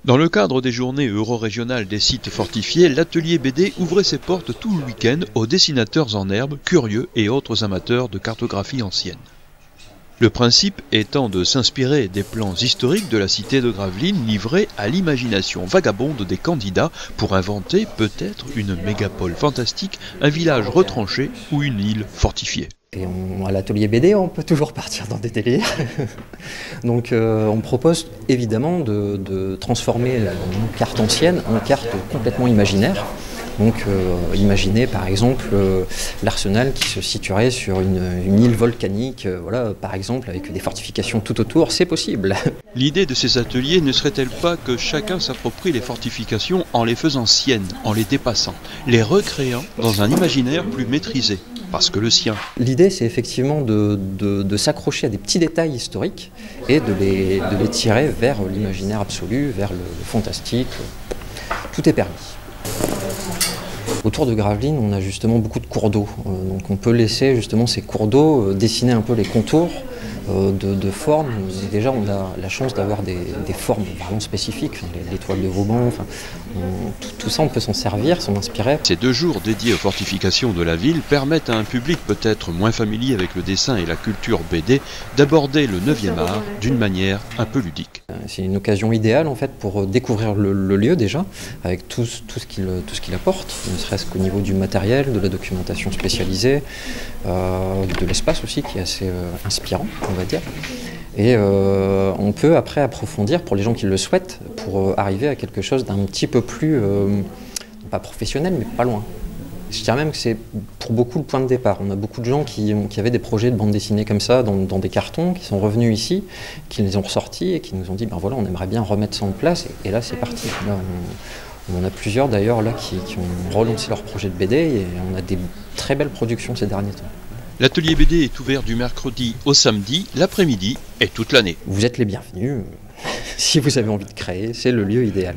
Dans le cadre des journées euro-régionales des sites fortifiés, l'atelier BD ouvrait ses portes tout le week-end aux dessinateurs en herbe, curieux et autres amateurs de cartographie ancienne. Le principe étant de s'inspirer des plans historiques de la cité de Gravelines livrés à l'imagination vagabonde des candidats pour inventer peut-être une mégapole fantastique, un village retranché ou une île fortifiée. Et à l'atelier BD, on peut toujours partir dans des délires. Donc on propose évidemment de transformer la carte ancienne en carte complètement imaginaire. Donc imaginez par exemple l'arsenal qui se situerait sur une île volcanique, voilà, par exemple avec des fortifications tout autour, c'est possible. L'idée de ces ateliers ne serait-elle pas que chacun s'approprie les fortifications en les faisant siennes, en les dépassant, les recréant dans un imaginaire plus maîtrisé, parce que le sien. L'idée c'est effectivement de s'accrocher à des petits détails historiques et de les tirer vers l'imaginaire absolu, vers le fantastique, tout est permis. Autour de Gravelines, on a justement beaucoup de cours d'eau, donc on peut laisser justement ces cours d'eau dessiner un peu les contours de formes. Déjà, on a la chance d'avoir des formes vraiment spécifiques, l'étoile de Vauban, enfin, tout ça on peut s'en servir, s'en inspirer. Ces 2 jours dédiés aux fortifications de la ville permettent à un public peut-être moins familier avec le dessin et la culture BD d'aborder le 9e art d'une manière un peu ludique. C'est une occasion idéale en fait pour découvrir le lieu déjà, avec tout ce qu'il apporte, ne serait-ce qu'au niveau du matériel, de la documentation spécialisée, de l'espace aussi qui est assez inspirant, on va dire. Et on peut après approfondir pour les gens qui le souhaitent, pour arriver à quelque chose d'un petit peu plus, pas professionnel, mais pas loin. Je dirais même que c'est pour beaucoup le point de départ. On a beaucoup de gens qui avaient des projets de bande dessinée comme ça, dans des cartons, qui sont revenus ici, qui les ont ressortis et qui nous ont dit, ben voilà, on aimerait bien remettre ça en place, et là c'est parti. Là, on en a plusieurs d'ailleurs là qui ont relancé leur projet de BD, et on a des très belles productions ces derniers temps. L'atelier BD est ouvert du mercredi au samedi, l'après-midi et toute l'année. Vous êtes les bienvenus. Si vous avez envie de créer, c'est le lieu idéal.